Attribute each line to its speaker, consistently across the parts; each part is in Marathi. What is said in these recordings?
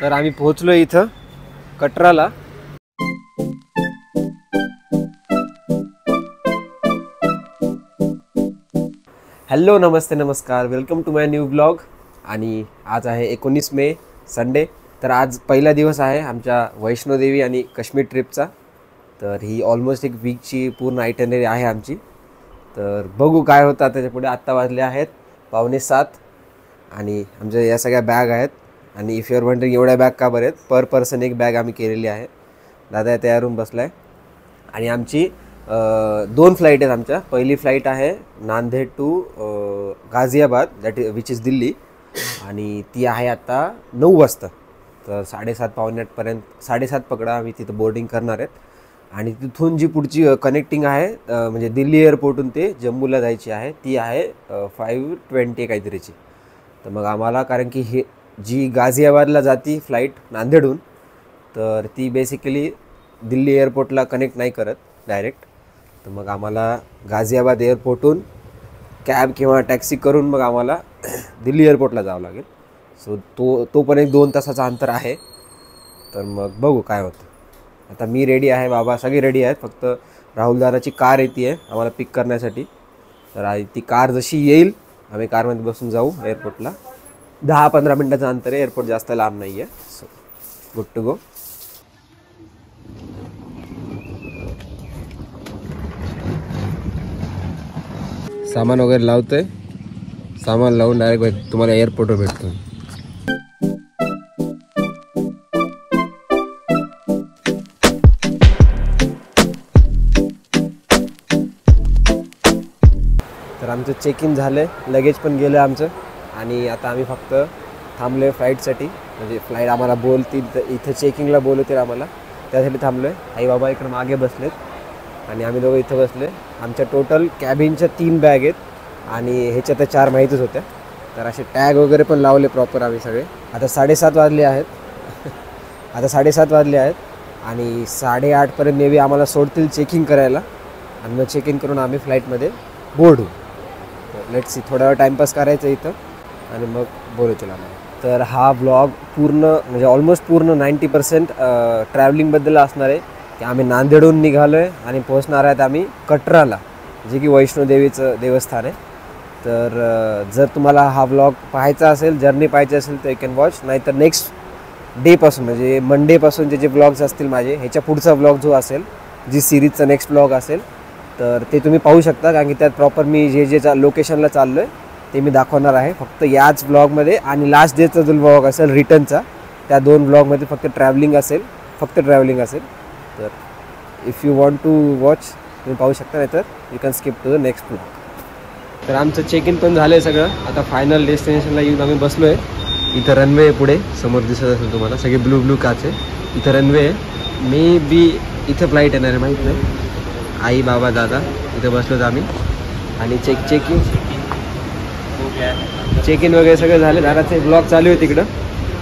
Speaker 1: तर आम्ही पोहोचलो इथं कटराला। हॅलो नमस्ते नमस्कार, welcome to my new blog. आणि आज आहे 19 मे संडे। तर आज पहिला दिवस आहे आमच्या वैष्णोदेवी आणि काश्मीर ट्रिपचा। तर ही ऑलमोस्ट एक वीकची पूर्ण आयटनरी आहे आमची। तर बघू काय होतं त्याच्या पुढे। आत्ता वाजले आहेत 6:45 आणि आमच्या या सगळ्या बॅग आहेत। आणि इफ युअर वंडरिंग एवढ्या बॅग का बरं आहेत, पर पर्सन एक बॅग आम्ही केलेली आहे। दादा तयार होऊन बसला आहे। आणि आमची 2 फ्लाईट आहेत आमच्या। पहिली फ्लाईट आहे Nanded to Ghaziabad, that which is Delhi, आणि ती आहे आता 9 वाजता। तर 7:30 पावणे 8पर्यंत 7:30 पकडा आम्ही तिथं बोर्डिंग करणार आहेत। आणि तिथून जी पुढची कनेक्टिंग आहे म्हणजे दिल्ली एअरपोर्टहून ते जम्मूला जायची आहे, ती आहे 5:20 काहीतरीची। तर मग आम्हाला, कारण की हे जी गाझियाबादला जाती फ्लाईट नांदेडहून, तर ती बेसिकली दिल्ली एअरपोर्टला कनेक्ट नाही करत डायरेक्ट। तर मग आम्हाला गाझियाबाद एअरपोर्टहून कॅब किंवा टॅक्सी करून मग आम्हाला दिल्ली एअरपोर्टला जावं लागेल। सो तो पण एक 2 तासाचं अंतर आहे। तर मग बघू काय होतं। आता मी रेडी आहे, बाबा सगळे रेडी आहेत, फक्त राहुलदाराची कार येते आहे आम्हाला पिक करण्यासाठी। तर ती कार जशी येईल आम्ही कारमध्ये बसून जाऊ एअरपोर्टला। 10-15 मिनटाचं अंतर आहे, एअरपोर्ट जास्त लांब नाही आहे। So good to go. सामान वगैरे लावतोय, सामान लावून डायरेक्ट तुम्हाला एअरपोर्टवर भेटतो। तर आमचं चेक इन झालं आहे, लगेज पण गेलं आमचं। आणि आता आम्ही फक्त थांबलो आहे फ्लाईटसाठी, म्हणजे फ्लाईट आम्हाला बोलतील तर इथं चेकिंगला बोलवतील आम्हाला, त्यासाठी थांबलो आहे। आई बाबा इकडं मागे बसलेत आणि आम्ही दोघं इथं बसले। आमच्या टोटल कॅबिनच्या 3 बॅग आहेत आणि ह्याच्या तर 4 माहीतच होत्या। तर असे टॅग वगैरे पण लावले प्रॉपर आम्ही सगळे। आता 7:30 वाजले आहेत आता 7:30 वाजले आहेत आणि 8:30पर्यंत मे बी आम्हाला सोडतील चेकिंग करायला, आणि मग चेक इन करून आम्ही फ्लाईटमध्ये बोर्ड होऊ। लेट्स सी, थोडा वेळ टाईमपास करायचं इथं आणि मग बोलवतील आम्हाला। तर हा ब्लॉग पूर्ण म्हणजे ऑलमोस्ट पूर्ण 90% ट्रॅव्हलिंगबद्दल असणार आहे। की आम्ही नांदेडहून निघालो आहे आणि पोहोचणार आहेत आम्ही कटराला, जे की वैष्णोदेवीचं देवस्थान आहे। तर जर तुम्हाला हा ब्लॉग पाहायचा असेल, जर्नी पाहायची असेल तर यू कॅन वॉच, नाहीतर नेक्स्ट डेपासून म्हणजे मंडेपासून जे ब्लॉग्स असतील माझे, ह्याच्या पुढचा ब्लॉग जो असेल, जी सिरीजचा नेक्स्ट ब्लॉग असेल, तर ते तुम्ही पाहू शकता। कारण की त्यात प्रॉपर मी जे लोकेशनला चाललो आहे ते मी दाखवणार आहे फक्त याच ब्लॉगमध्ये। आणि लास्ट डेचा जो ब्लॉग असेल रिटर्नचा, त्या 2 ब्लॉगमध्ये फक्त ट्रॅव्हलिंग असेल, फक्त ट्रॅव्हलिंग असेल। तर if you want to watch तुम्ही पाहू शकता, नाही तर you can skip to the next blog. तर आमचं चेक इन पण झालं आहे सगळं। आता फायनल डेस्टिनेशनला येऊन आम्ही बसलो आहे। इथं रनवे आहे, पुढे समोर दिसत असेल तुम्हाला, सगळे ब्लू काच आहे। इथं रनवे आहे, मे बी इथं फ्लाईट येणार आहे, माहीत नाही। आई बाबा दादा इथं बसलोत आम्ही आणि चेक इन वगैरे सगळं झालं। दादाचे ब्लॉग चालू आहे तिकडं,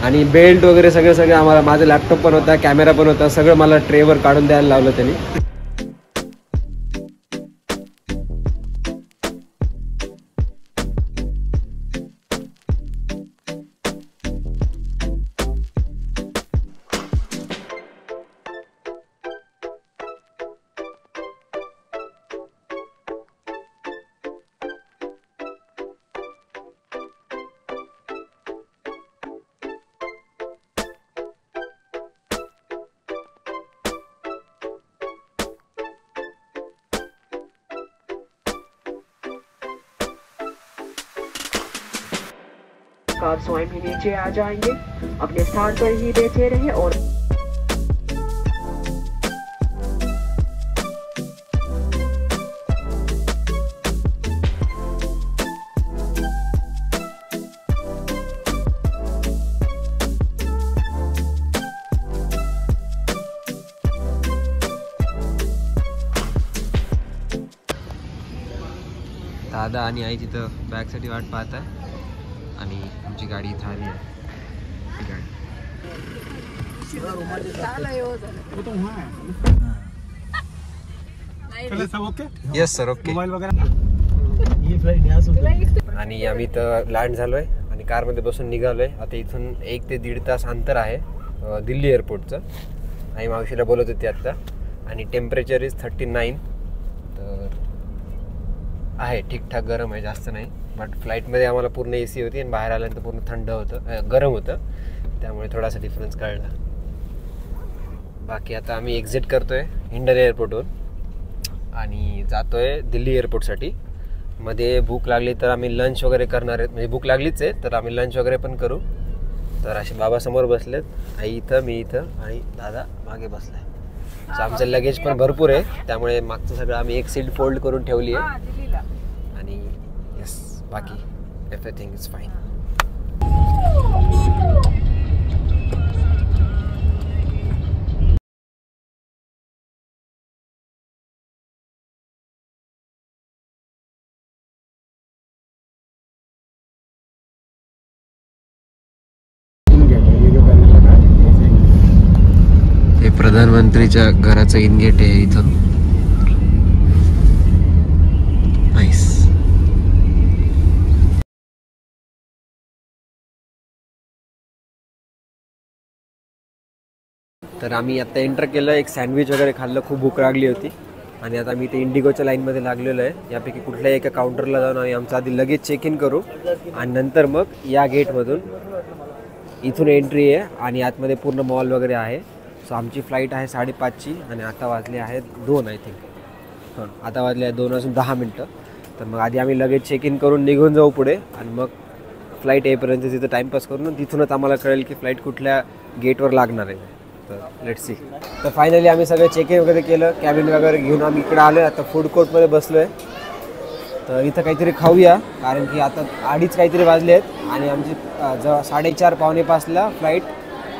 Speaker 1: आणि बेल्ट वगैरे सगळं आम्हाला, माझा लॅपटॉप पण होता, कॅमेरा पण होता, सगळं मला ट्रेवर काढून द्यायला लावलं त्यांनी।
Speaker 2: आप स्वयं ही नीचे आ जाएंगे, अपने स्थान पर ही बैठे रहें और
Speaker 1: दादा आणि आई तिथं बॅगसाठी वाट पाहत आहे आणि आमची गाडी इथं आली आहे। Yes sir, okay. आणि आम्ही तर लँड झालोय आणि कारमध्ये बसून निघालो आहे. आता इथून 1 ते 1.5 तास अंतर आहे दिल्ली एअरपोर्टचं. आई मावशीला बोलत होती आत्ता. आणि टेम्परेचर इज 39. तर आहे ठीकठाक गरम आहे, जास्त नाही. बट फ्लाईटमध्ये आम्हाला पूर्ण AC होती आणि बाहेर आल्यानंतर पूर्ण थंड होतं, गरम होतं. त्यामुळे थोडासा डिफरन्स कळला. बाकी आता आम्ही एक्झिट करतोय हिंडन एअरपोर्टवरून आणि जातोय दिल्ली एअरपोर्टसाठी. मध्ये भूक लागली तर आम्ही लंच वगैरे करणार आहेत, म्हणजे भूक लागलीच आहे तर आम्ही लंच वगैरे पण करू. तर असे बाबा समोर बसलेत, आई इथं, मी इथं आणि दादा मागे बसलाय. तर आमचं लगेज पण भरपूर आहे, त्यामुळे मागचं सगळं आम्ही एक सीट फोल्ड करून ठेवली आहे. आणि येस, बाकी एव्हरीथिंग इज फाईन. हे प्रधानमंत्रीच्या घराचं इनगेट आहे इथून. नाईस. तर आम्ही आता एंटर केलं, एक सँडविच वगैरे खाल्लं, खूप भूक लागली होती. आणि आता मी ते इंडिगोच्या लाईनमध्ये लागलेलो आहे. यापैकी कुठल्याही एका काउंटरला जाऊन आम्ही आमचं आधी लगेच चेक इन करू आणि नंतर मग या गेटमधून इथून एंट्री आहे आणि आतमध्ये पूर्ण मॉल वगैरे आहे. सो आमची फ्लाईट आहे 5:30ची आणि आता वाजले आहेत 2 आय थिंक. हां, आता वाजले आहेत 2 वाजून 10 मिनटं. तर मग आधी आम्ही लगेच चेक इन करून निघून जाऊ पुढे आणि मग फ्लाईट येईपर्यंत तिथं टाईमपास करून तिथूनच आम्हाला कळेल की फ्लाईट कुठल्या गेटवर लागणार आहे. तर लेट्स सी. तर फायनली आम्ही सगळं चेक इन वगैरे केलं, कॅबिन वगैरे घेऊन आम्ही इकडे आलो आहे. आता फूड कोर्टमध्ये बसलो आहे. तर इथं काहीतरी खाऊया, कारण की आता 2:30 काहीतरी वाजले आहेत आणि आमची 4:30-4:45ला फ्लाईट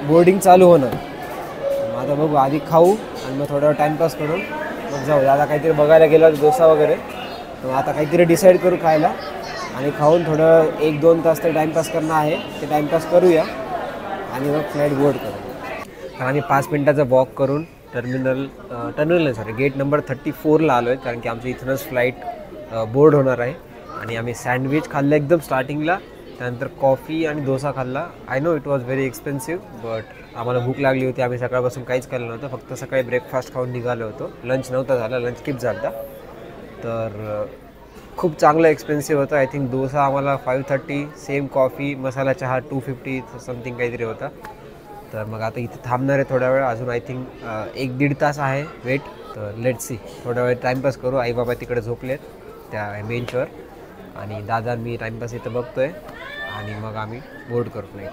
Speaker 1: बोर्डिंग चालू होणार. मग आता बघू, आधी खाऊ आणि मग थोडा टाईमपास करून मग जाऊ. आता काहीतरी बघायला गेलं डोसा वगैरे, तर आता काहीतरी डिसाईड करू खायला आणि खाऊन थोडं 1-2 तास तर टाईमपास करणं आहे, ते टाईमपास करूया आणि मग फ्लाईट बोर्ड करू. तर आम्ही 5 मिनटाचा वॉक करून टर्मिनल नाही सॉरी गेट नंबर 34ला आलो आहे, कारण की आमच्या इथूनच फ्लाईट बोर्ड होणार आहे. आणि आम्ही सँडविच खाल्लं एकदम स्टार्टिंगला, त्यानंतर कॉफी आणि डोसा खाल्ला. I know it was very expensive, but आम्हाला भूक लागली होती. आम्ही सकाळपासून काहीच केलं नव्हतं, फक्त सकाळी ब्रेकफास्ट खाऊन निघालो होतो. लंच नव्हता झाला, लंच स्किप झाला. तर खूप चांगलं एक्सपेन्सिव्ह होतं. आय थिंक डोसा आम्हाला 530, सेम कॉफी मसाला चहा 250 समथिंग काहीतरी होता. तर मग आता इथे थांबणार आहे थोडा वेळ अजून. आय थिंक 1-1.5 तास आहे वेट. तर लेट्स सी, थोडा वेळ टाईमपास करू. आई बाबा तिकडे झोपलेत त्या बेंचवर आणि दादा मी टाईमपास इथं बघतोय आणि मग आम्ही बोर्ड करू फ्लाईट.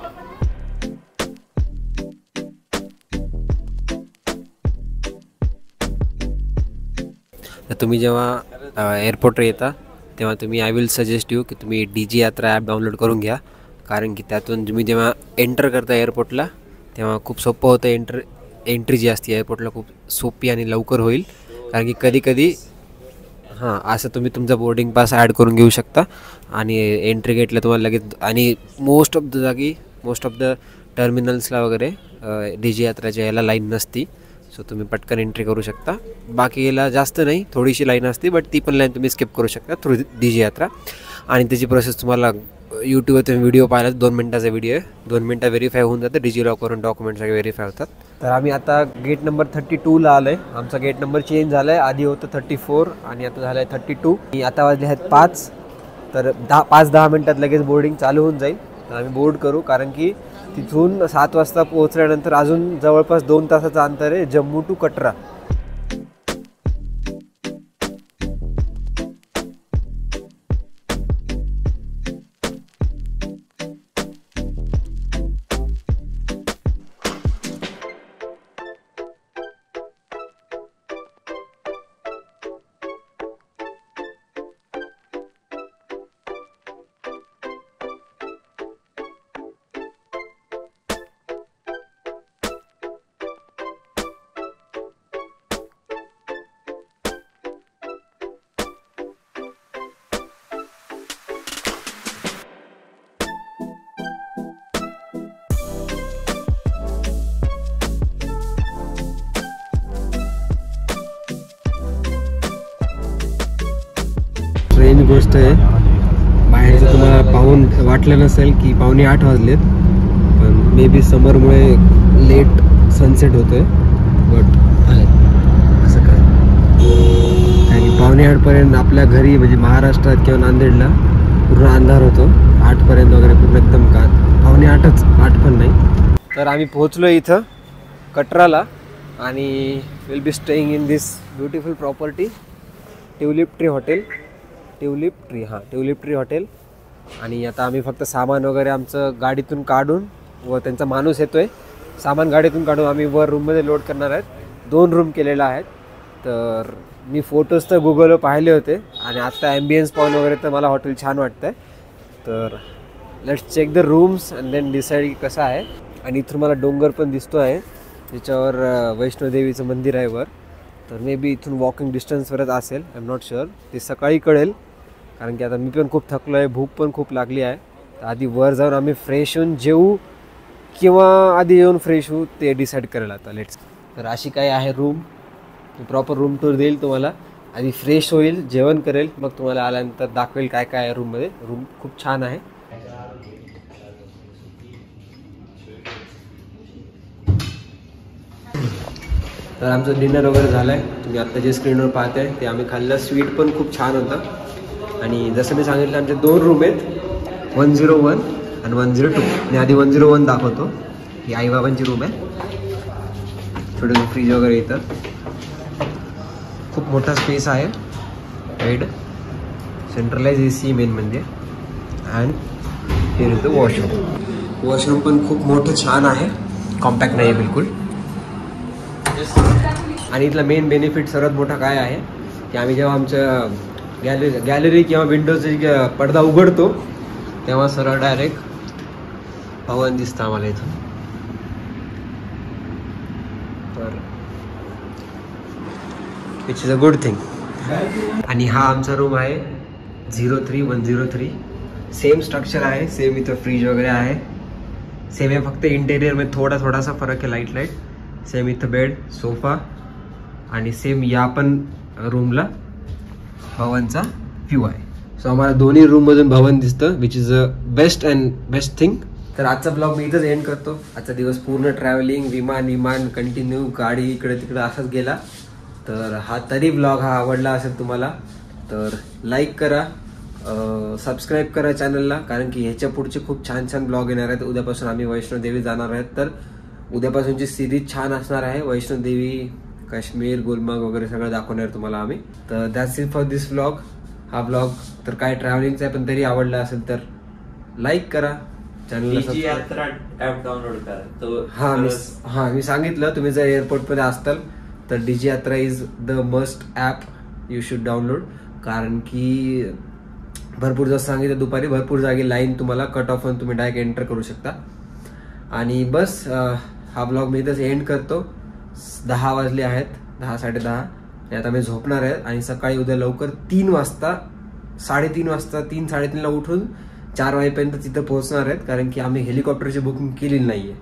Speaker 1: तर तुम्ही जेव्हा एअरपोर्टवर येता तेव्हा तुम्ही आय विल सजेस्ट यू की तुम्ही DG यात्रा ॲप डाउनलोड करून घ्या, कारण की त्यातून तुम्ही जेव्हा एंटर करता एअरपोर्टला तेव्हा खूप सोपं होतं. एंट्री जी असते एअरपोर्टला खूप सोपी आणि लवकर होईल, कारण की कधी असं तुम्ही तुमचा बोर्डिंग पास ॲड करून घेऊ शकता आणि एंट्री गेटला तुम्हाला लगेच. आणि मोस्ट ऑफ द टर्मिनल्सला वगैरे DG यात्राच्या याला लाईन नसती, सो तुम्ही पटकन एंट्री करू शकता. बाकी याला जास्त नाही, थोडीशी लाईन असते, बट ती पण लाईन तुम्ही स्किप करू शकता थ्रू DG यात्रा. आणि त्याची प्रोसेस तुम्हाला यूट्यूबवर तुम्ही व्हिडिओ पाहिला, 2 मिनटाचा व्हिडिओ आहे, 2 मिनटात व्हेरीफाय होऊन जातं. DG लॉकवरून डॉक्युमेंट सगळे व्हेरीफाय होतात. तर आम्ही आता गेट नंबर 32ला आलो आहे. आमचा गेट नंबर चेंज झाला आहे, आधी होतं 34 आणि आता झालं आहे 32. आता वाजले आहेत 5, तर 5-10 मिनटात लगेच बोर्डिंग चालू होऊन जाईल. तर आम्ही बोर्ड करू, कारण की तिथून 7 वाजता पोहोचल्यानंतर अजून जवळपास 2 तासाचं अंतर आहे जम्मू टू कटरा. गोष्ट आहे, बाहेरचं तुम्हाला पाहून वाटलं नसेल की 7:45 वाजलेत, पण मे बी समरमुळे लेट सनसेट होतोय. बट आहे असं काय, कारण की 7:45पर्यंत आपल्या घरी म्हणजे महाराष्ट्रात किंवा नांदेडला पूर्ण अंधार होतो. 8पर्यंत वगैरे पूर्ण एकदम का 7:45च, 8 पण नाही. तर आम्ही पोहोचलो इथं कटराला आणि will be staying in this beautiful property tulip tree hotel. Tulip tree hotel. आणि आता आम्ही फक्त सामान वगैरे आमचं गाडीतून काढून, व त्यांचा माणूस येतोय, सामान गाडीतून काढून आम्ही वर रूममध्ये लोड करणार आहेत. 2 रूम केलेल्या आहेत. तर मी फोटोज तर गुगलवर पाहिले होते आणि आत्ता ॲम्बियन्स पाहून वगैरे तर मला हॉटेल छान वाटतं आहे. तर let's check the rooms and then decide की कसं आहे. आणि इथून मला डोंगर पण दिसतो आहे, त्याच्यावर वैष्णोदेवीचं मंदिर आहे वर. तर मे बी इथून वॉकिंग डिस्टन्सवरच असेल, आय एम नॉट शुअर. ते सकाळी कळेल, कारण की आता मी पण खूप थकलो आहे, भूक पण खूप लागली आहे. तर आधी वर जाऊन आम्ही फ्रेश होऊन जेवू किंवा आधी येऊन फ्रेश होऊ ते डिसाईड करेल आता. लेट्स. तर अशी काय आहे रूम, प्रॉपर रूम टूर देईल तुम्हाला. आधी फ्रेश होईल, जेवण करेल, मग तुम्हाला आल्यानंतर दाखवेल काय काय आहे रूममध्ये. रूम खूप छान आहे. तर आमचं डिनर वगैरे झालं आहे. तुम्ही आत्ता जे स्क्रीनवर पाहताय ते आम्ही खाल्लं. स्वीट पण खूप छान होतं. आणि जसं मी सांगितलं आमचे 2 रूम आहेत, 101 आणि 102. मी आधी 101 दाखवतो. ही आईबाबांची रूम आहे. छोटंसं फ्रीज वगैरे इथं, खूप मोठा स्पेस आहे. बेड, सेंट्रलाइज AC मेन म्हणजे. And here is the washroom. Washroom पण खूप मोठं छान आहे, कॉम्पॅक्ट नाही आहे बिलकुल. आणि इथला मेन बेनिफिट सर्वात मोठा काय आहे की आम्ही जेव्हा आमच्या गॅलरी किंवा विंडोजचा पडदा उघडतो तेव्हा सरळ डायरेक्ट पवन दिसतं आम्हाला इथं. तर which is a good thing. आणि हा आमचा रूम आहे 03103. सेम स्ट्रक्चर आहे, सेम इथं फ्रीज वगैरे आहे, सेम आहे. फक्त इंटेरियरमध्ये थोडासा फरक आहे, लाईट. सेम इथं बेड, सोफा आणि सेम या पण रूमला भवनचा व्ह्यू आहे. सो आम्हाला दोन्ही रूममधून भवन दिसतं, which is a best thing. तर आजचा ब्लॉग मी इथंच एंड करतो. आजचा दिवस पूर्ण ट्रॅव्हलिंग, विमान कंटिन्यू, गाडी इकडे तिकडे असाच गेला. तर हा तरी ब्लॉग हा आवडला असेल तुम्हाला तर लाईक करा, सबस्क्राईब करा चॅनलला, कारण की ह्याच्या पुढचे खूप छान छान ब्लॉग येणार आहेत. उद्यापासून आम्ही वैष्णोदेवी जाणार आहेत. तर उद्यापासूनची सिरीज छान असणार आहे. वैष्णोदेवी, काश्मीर, गुलमर्ग वगैरे सगळं दाखवणार तुम्हाला आम्ही. तर that's it for this blog. हा ब्लॉग तर काय ट्रॅव्हलिंगचा आहे, पण तरी आवडला असेल तर लाईक करा, चॅनलला
Speaker 3: ॲप डाउनलोड करा.
Speaker 1: हां मी सांगितलं, तुम्ही जर एअरपोर्टमध्ये असताल तर DG यात्रा is the must app you should download. कारण की भरपूर, जसं सांगितलं दुपारी, भरपूर जागी लाईन तुम्हाला कट ऑफ होऊन तुम्ही डायरेक्ट एंटर करू शकता. आणि बस हा ब्लॉग मी इथंच एंड करतो. 10 वाजले आहेत, 10 साडेदहा. आणि आता मी झोपणार आहे आणि सकाळी उद्या लवकर 3 वाजता, 3:30 वाजता, 3-3:30ला उठून 4 वाजेपर्यंत तिथं पोहोचणार आहेत. कारण की आम्ही हेलिकॉप्टरची बुकिंग केलेली नाही आहे.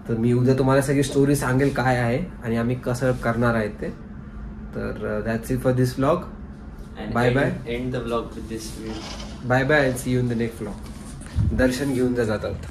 Speaker 1: तर मी उद्या तुम्हाला सगळी स्टोरी सांगेल काय आहे आणि आम्ही कसं करणार आहे ते. तर that's it for this vlog. Bye bye.
Speaker 3: End the vlog with this video.
Speaker 1: Bye bye. See you in the next vlog. दर्शन घेऊन जातात.